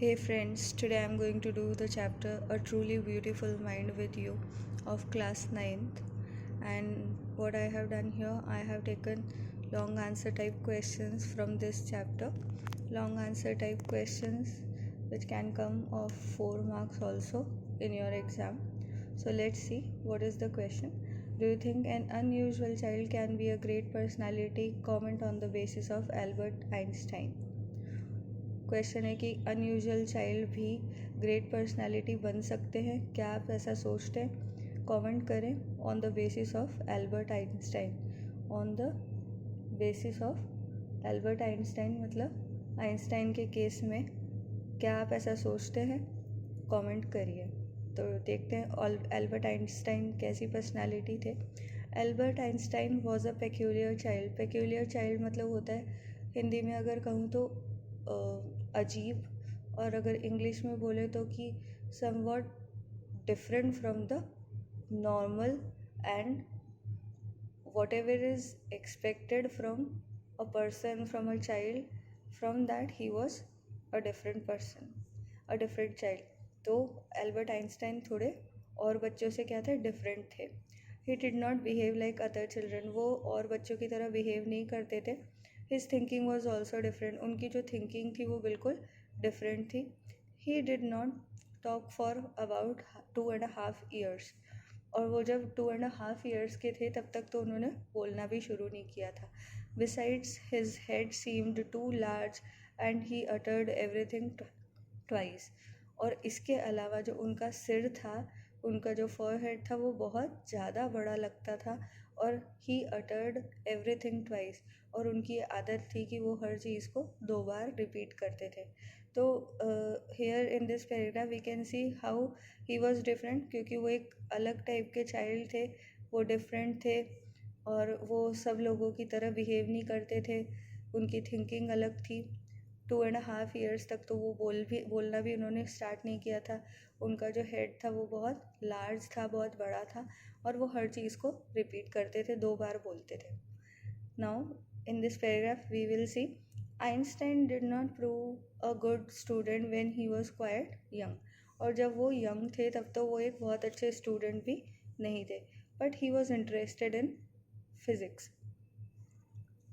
Hey friends, today I am going to do the chapter A Truly Beautiful Mind with you of class 9th. And what I have done here, I have taken long answer type questions from this chapter. Long answer type questions which can come of 4 marks also in your exam. So let's see what is the question. Do you think an unusual child can be a great personality? Comment on the basis of Albert Einstein. Question है कि unusual child भी great personality बन सकते हैं, क्या आप ऐसा सोचते हैं? कमेंट करें on the basis of Albert Einstein. On the basis of Albert Einstein मतलब आइंस्टाइन के केस में क्या आप ऐसा सोचते हैं? कमेंट करिए. तो देखते हैं एल्बर्ट आइंस्टाइन कैसी पर्सनालिटी थे. Albert Einstein was a peculiar child. Peculiar child मतलब होता है, हिंदी में अगर कहूँ तो अजीब, और अगर इंग्लिश में बोले तो कि somewhat different from the normal and what ever is expected from a person, from a child, from that he was a different person, a different child. तो एल्बर्ट आइंस्टाइन थोड़े और बच्चों से क्या थे, डिफरेंट थे. ही did not behave like other children. वो और बच्चों की तरह बिहेव नहीं करते थे. His thinking was also different. उनकी जो थिंकिंग थी वो बिल्कुल डिफरेंट थी. ही did not talk for about 2.5 years. और वो जब 2.5 years के थे तब तक तो उन्होंने बोलना भी शुरू नहीं किया था. Besides his head seemed too large and he uttered everything twice. और इसके अलावा जो उनका सिर था, उनका जो फॉरहेड था वो बहुत ज़्यादा बड़ा लगता था. और ही अटर्ड एवरीथिंग ट्वाइस, और उनकी आदत थी कि वो हर चीज़ को 2 बार रिपीट करते थे. तो here in this paragraph we can see how he was different, क्योंकि वो एक अलग टाइप के चाइल्ड थे, वो डिफरेंट थे और वो सब लोगों की तरह बिहेव नहीं करते थे. उनकी थिंकिंग अलग थी. 2.5 years तक तो वो बोलना भी उन्होंने स्टार्ट नहीं किया था. उनका जो हेड था वो बहुत लार्ज था, बहुत बड़ा था, और वो हर चीज़ को रिपीट करते थे, 2 बार बोलते थे. Now in this paragraph we will see Einstein did not prove a good student when he was quite young. और जब वो यंग थे तब तो वो एक बहुत अच्छे स्टूडेंट भी नहीं थे. But he was interested in physics.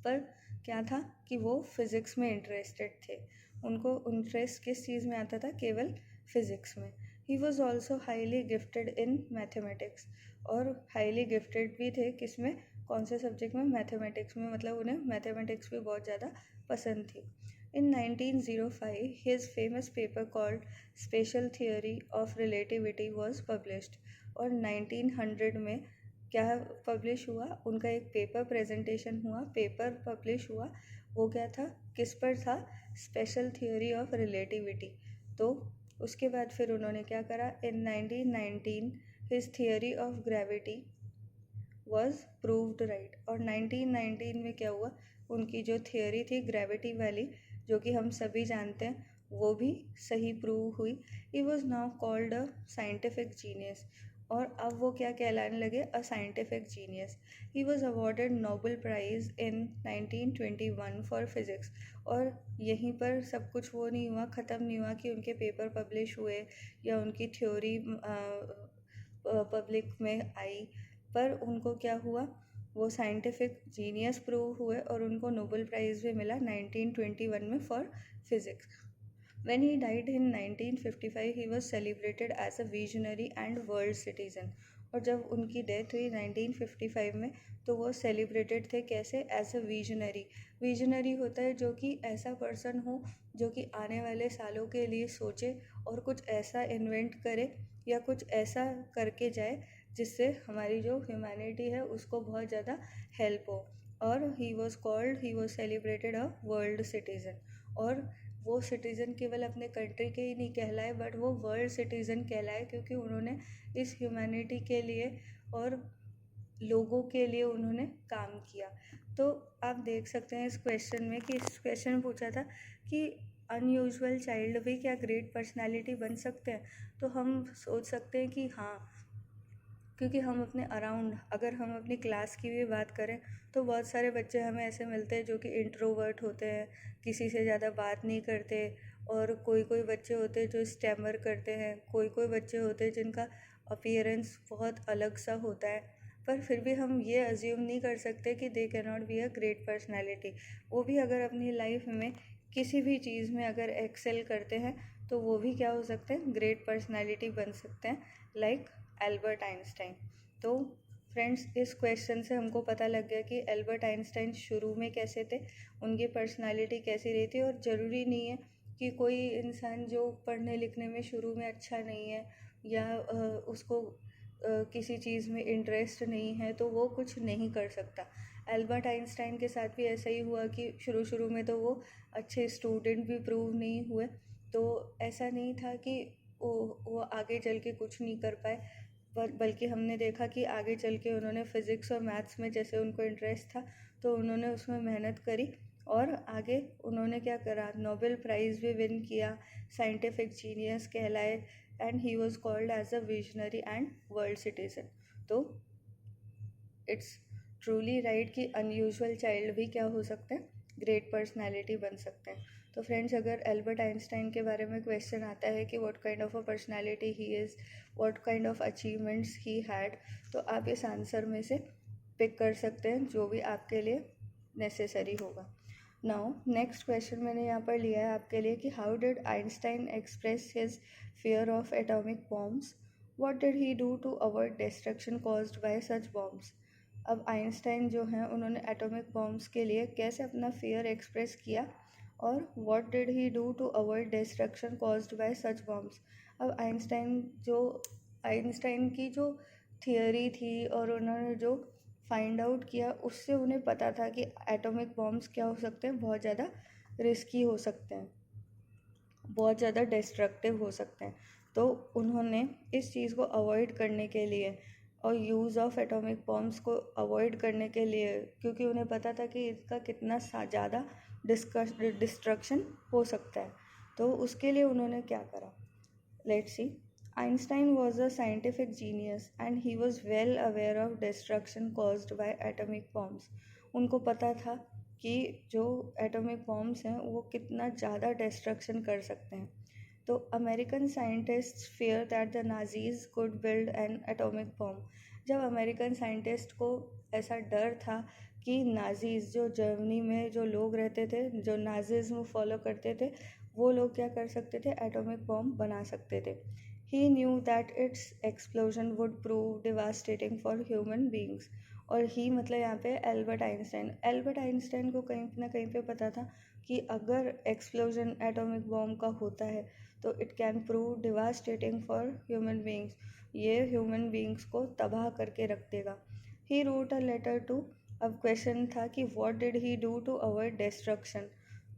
पर क्या था कि वो फिज़िक्स में इंटरेस्टेड थे. उनको इंटरेस्ट किस चीज़ में आता था? केवल फिज़िक्स में. He was also highly gifted in mathematics. और हाईली गिफ्टेड भी थे किस में? कौन से सब्जेक्ट में? मैथमेटिक्स में. मतलब उन्हें मैथमेटिक्स भी बहुत ज़्यादा पसंद थी. इन 1905 his famous paper called special theory of relativity was published. और 1900 में क्या पब्लिश हुआ? उनका एक पेपर प्रेजेंटेशन हुआ, पेपर पब्लिश हुआ. वो क्या था, किस पर था? Special theory of relativity. तो उसके बाद फिर उन्होंने क्या करा? इन 1919 his theory of gravity was proved right. और 1919 में क्या हुआ? उनकी जो थियोरी थी ग्रेविटी वाली, जो कि हम सभी जानते हैं, वो भी सही प्रूव हुई. He was now called a scientific genius. और अब वो क्या कहलाने लगे? A scientific genius. He was awarded Nobel prize in 1921 for physics. और यहीं पर सब कुछ वो नहीं हुआ, ख़त्म नहीं हुआ कि उनके पेपर पब्लिश हुए या उनकी थ्योरी पब्लिक में आई. पर उनको क्या हुआ? वो साइंटिफिक जीनियस प्रूव हुए और उनको नोबेल प्राइज़ भी मिला 1921 में for physics. When he died in 1955, he was celebrated as a visionary and world citizen. और जब उनकी डेथ हुई 1955 में, तो वो सेलिब्रेटेड थे कैसे? As a visionary. विजनरी होता है जो कि ऐसा पर्सन हो जो कि आने वाले सालों के लिए सोचे और कुछ ऐसा इन्वेंट करे या कुछ ऐसा करके जाए जिससे हमारी जो ह्यूमैनिटी है उसको बहुत ज़्यादा हेल्प हो. और he was celebrated a world citizen. और वो सिटीज़न केवल अपने कंट्री के ही नहीं कहलाए, बट वो वर्ल्ड सिटीज़न कहलाए, क्योंकि उन्होंने इस ह्यूमैनिटी के लिए और लोगों के लिए उन्होंने काम किया. तो आप देख सकते हैं इस क्वेश्चन में कि इस क्वेश्चन में पूछा था कि अनयूजुअल चाइल्ड भी क्या ग्रेट पर्सनालिटी बन सकते हैं. तो हम सोच सकते हैं कि हाँ, क्योंकि हम अपने अराउंड, अगर हम अपनी क्लास की भी बात करें तो बहुत सारे बच्चे हमें ऐसे मिलते हैं जो कि इंट्रोवर्ट होते हैं, किसी से ज़्यादा बात नहीं करते और कोई कोई बच्चे होते हैं जो स्टैमर करते हैं, कोई कोई बच्चे होते हैं जिनका अपीयरेंस बहुत अलग सा होता है, पर फिर भी हम ये अज्यूम नहीं कर सकते कि they can not be a great personality. वो भी अगर अपनी लाइफ में किसी भी चीज़ में अगर एक्सेल करते हैं तो वो भी क्या हो सकते हैं, ग्रेट पर्सनैलिटी बन सकते हैं, लाइक एल्बर्ट आइंस्टाइन। तो फ्रेंड्स, इस क्वेश्चन से हमको पता लग गया कि एल्बर्ट आइंस्टाइन शुरू में कैसे थे, उनकी पर्सनालिटी कैसी रही थी। और ज़रूरी नहीं है कि कोई इंसान जो पढ़ने लिखने में शुरू में अच्छा नहीं है या उसको किसी चीज़ में इंटरेस्ट नहीं है तो वो कुछ नहीं कर सकता। एल्बर्ट आइंस्टाइन के साथ भी ऐसा ही हुआ कि शुरू शुरू में तो वो अच्छे स्टूडेंट भी प्रूव नहीं हुए, तो ऐसा नहीं था कि वो आगे चल के कुछ नहीं कर पाए, बल्कि हमने देखा कि आगे चल के उन्होंने फिज़िक्स और मैथ्स में जैसे उनको इंटरेस्ट था तो उन्होंने उसमें मेहनत करी और आगे उन्होंने क्या करा, नोबेल प्राइज़ भी विन किया, साइंटिफिक जीनियस कहलाए, and he was called as a visionary and world citizen. तो इट्स ट्रूली राइट कि अनयूजुअल चाइल्ड भी क्या हो सकते हैं, ग्रेट पर्सनैलिटी बन सकते हैं। तो फ्रेंड्स, अगर एल्बर्ट आइंस्टाइन के बारे में क्वेश्चन आता है कि what kind of a personality he is, what kind of achievements he had, तो आप इस आंसर में से पिक कर सकते हैं जो भी आपके लिए नेसेसरी होगा। नाउ नेक्स्ट क्वेश्चन मैंने यहाँ पर लिया है आपके लिए कि how did Einstein express his fear of atomic bombs, what did he do to avoid destruction caused by such bombs. अब आइंस्टाइन जो हैं उन्होंने एटॉमिक बॉम्ब्स के लिए कैसे अपना फियर एक्सप्रेस किया और what did he do to avoid destruction caused by such bombs. अब आइंस्टाइन की जो थियोरी थी और उन्होंने जो फाइंड आउट किया उससे उन्हें पता था कि एटॉमिक बॉम्ब्स क्या हो सकते हैं, बहुत ज़्यादा रिस्की हो सकते हैं, बहुत ज़्यादा डिस्ट्रक्टिव हो सकते हैं। तो उन्होंने इस चीज़ को अवॉइड करने के लिए और यूज़ ऑफ एटॉमिक बॉम्ब्स को अवॉइड करने के लिए, क्योंकि उन्हें पता था कि इसका कितना ज़्यादा डिस्ट्रक्शन हो सकता है, तो उसके लिए उन्होंने क्या करा, let's see. Einstein was a scientific genius and he was well aware of destruction caused by atomic bombs. उनको पता था कि जो एटॉमिक बॉम्ब्स हैं वो कितना ज़्यादा डिस्ट्रक्शन कर सकते हैं। तो American scientist fear that the Nazis could build an atomic bomb. जब अमेरिकन साइंटिस्ट को ऐसा डर था कि नाजीज, जो जर्मनी में जो लोग रहते थे, जो नाजिज्म फॉलो करते थे, वो लोग क्या कर सकते थे, एटॉमिक बॉम्ब बना सकते थे। He knew that its explosion would prove devastating for human beings. और ही मतलब यहाँ पे एल्बर्ट आइंस्टाइन को कहीं ना कहीं पे पता था कि अगर एक्सप्लोजन एटॉमिक बॉम्ब का होता है तो it can prove devastating for human beings, ये ह्यूमन बींग्स को तबाह करके रख देगा। He wrote a letter to, अब क्वेश्चन था कि what did he do to avoid destruction.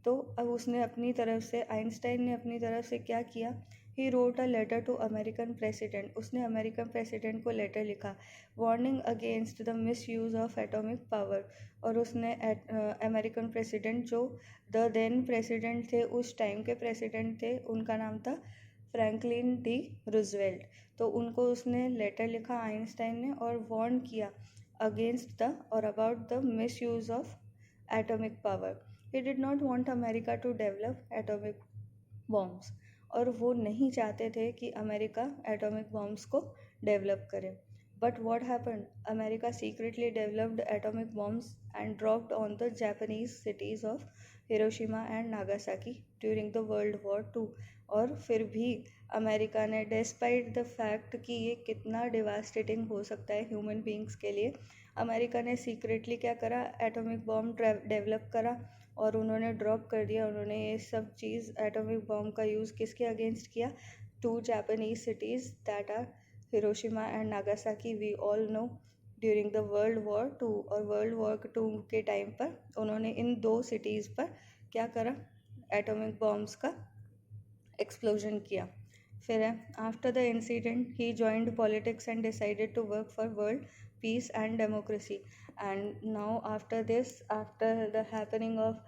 तो अब उसने अपनी तरफ से, आइंस्टाइन ने अपनी तरफ से क्या किया, he wrote a letter to American president, उसने अमेरिकन प्रेसिडेंट को लेटर लिखा, warning against the misuse of atomic power. और उसने अमेरिकन प्रेसिडेंट, जो द देन प्रेसिडेंट थे, उस टाइम के प्रेसिडेंट थे, उनका नाम था फ्रैंकलिन डी रूजवेल्ट, तो उनको उसने लेटर लिखा आइंस्टाइन ने और वार्न किया अगेंस्ट द और about the misuse of atomic power. He did not want America to develop atomic bombs, और वो नहीं चाहते थे कि अमेरिका एटॉमिक बॉम्ब्स को डेवलप करे। But what happened, America secretly developed atomic bombs and dropped on the Japanese cities of Hiroshima and Nagasaki during the world war two. और फिर भी अमेरिका ने, डिस्पाइट द फैक्ट कि ये कितना devastating हो सकता है ह्यूमन बींग्स के लिए, अमेरिका ने सीक्रेटली क्या करा, एटॉमिक बॉम्ब डेवलप करा और उन्होंने ड्रॉप कर दिया। उन्होंने ये सब चीज़, एटॉमिक बॉम्ब का यूज़ किसके अगेंस्ट किया, to Japanese cities that are Hiroshima and Nagasaki, we all know, during the world war two. और वर्ल्ड वॉर टू के टाइम पर उन्होंने इन दो सिटीज़ पर क्या करा, एटॉमिक बॉम्ब्स का एक्सप्लोजन किया। फिर है, after the incident he joined politics and decided to work for world peace and democracy. And now after this, after the happening of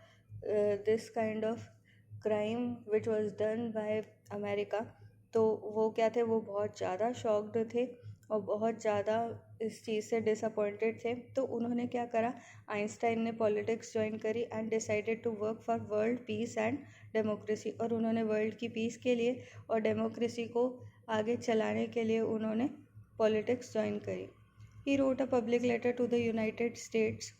this kind of crime which was done by America, तो वो क्या थे, वो बहुत ज़्यादा shocked थे और बहुत ज़्यादा इस चीज़ से डिसअपॉइंटेड थे। तो उन्होंने क्या करा, आइंस्टाइन ने पॉलिटिक्स ज्वाइन करी and decided to work for world peace and democracy, और उन्होंने वर्ल्ड की पीस के लिए और डेमोक्रेसी को आगे चलाने के लिए उन्होंने पॉलिटिक्स ज्वाइन करी। He wrote a public letter to the United States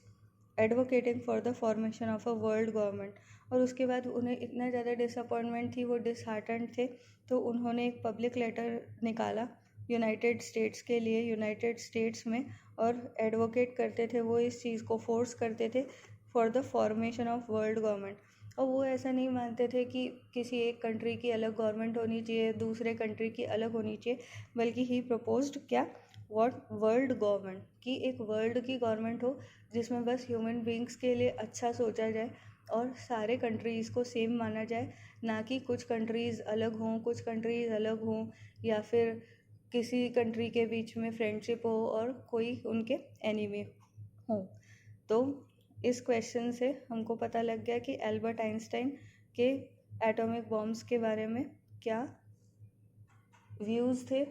advocating for the formation of a world government. और उसके बाद उन्हें इतना ज़्यादा डिसअपॉइंटमेंट थी, वो डिसहार्टन्ड थे, तो उन्होंने एक पब्लिक लेटर निकाला यूनाइटेड स्टेट्स के लिए, यूनाइटेड स्टेट्स में, और एडवोकेट करते थे, वो इस चीज़ को फोर्स करते थे for the formation of world government. और वो ऐसा नहीं मानते थे कि किसी एक कंट्री की अलग गवर्नमेंट होनी चाहिए, दूसरे कंट्री की अलग होनी चाहिए, बल्कि ही प्रपोज्ड क्या, वॉट, वर्ल्ड गवर्नमेंट, कि एक वर्ल्ड की गवर्नमेंट हो जिसमें बस ह्यूमन बींग्स के लिए अच्छा सोचा जाए और सारे कंट्रीज़ को सेम माना जाए, ना कि कुछ कंट्रीज़ अलग हों, कुछ कंट्रीज़ अलग हों, या फिर किसी कंट्री के बीच में फ्रेंडशिप हो और कोई उनके एनिमी हो। तो इस क्वेश्चन से हमको पता लग गया कि एल्बर्ट आइंस्टाइन के एटॉमिक बॉम्ब्स के बारे में क्या व्यूज़ थे,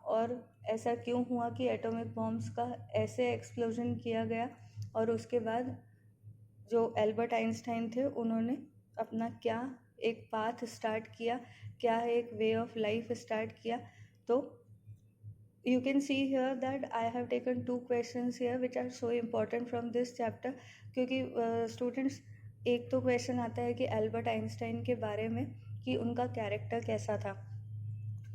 और ऐसा क्यों हुआ कि एटॉमिक बॉम्ब्स का ऐसे एक्सप्लोजन किया गया, और उसके बाद जो एल्बर्ट आइंस्टाइन थे उन्होंने अपना क्या एक पाथ स्टार्ट किया, क्या एक वे ऑफ लाइफ स्टार्ट किया। तो you can see here that I have taken 2 questions here which are so important from this chapter, क्योंकि स्टूडेंट्स एक तो क्वेश्चन आता है कि एल्बर्ट आइंस्टाइन के बारे में कि उनका कैरेक्टर कैसा था,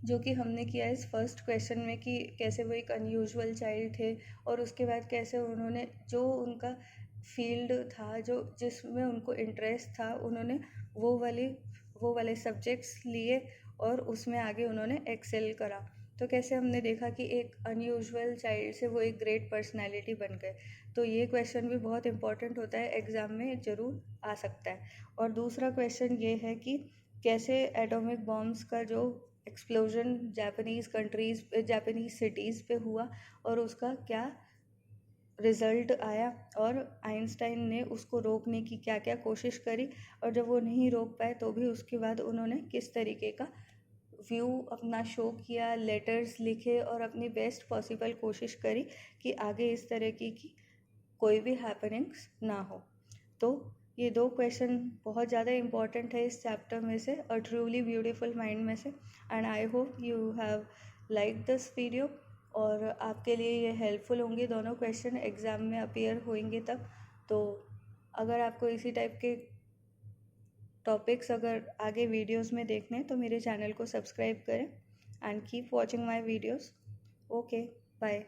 जो कि हमने किया इस फर्स्ट क्वेश्चन में कि कैसे वो एक अनयूजुअल चाइल्ड थे, और उसके बाद कैसे उन्होंने जो उनका फील्ड था, जो जिसमें उनको इंटरेस्ट था, उन्होंने वो वाले सब्जेक्ट्स लिए और उसमें आगे उन्होंने एक्सेल करा। तो कैसे हमने देखा कि एक अनयूजुअल चाइल्ड से वो एक ग्रेट पर्सनैलिटी बन गए। तो ये क्वेश्चन भी बहुत इंपॉर्टेंट होता है, एग्ज़ाम में ज़रूर आ सकता है। और दूसरा क्वेश्चन ये है कि कैसे एटॉमिक बॉम्ब्स का जो एक्सप्लोजन जापानीज़ सिटीज़ पे हुआ और उसका क्या रिज़ल्ट आया, और आइंस्टाइन ने उसको रोकने की क्या क्या कोशिश करी, और जब वो नहीं रोक पाए तो भी उसके बाद उन्होंने किस तरीके का व्यू अपना शो किया, लेटर्स लिखे और अपनी बेस्ट पॉसिबल कोशिश करी कि आगे इस तरह की कोई भी हैपनिंग्स ना हो। तो ये 2 क्वेश्चन बहुत ज़्यादा इम्पॉर्टेंट है इस चैप्टर में से, और ट्रूली ब्यूटीफुल माइंड में से, and I hope you have like this video, और आपके लिए ये हेल्पफुल होंगे दोनों क्वेश्चन, एग्ज़ाम में अपीयर होंगे तब। तो अगर आपको इसी टाइप के टॉपिक्स अगर आगे वीडियोस में देखने हैं तो मेरे चैनल को सब्सक्राइब करें, and keep watching my videos. Okay, bye.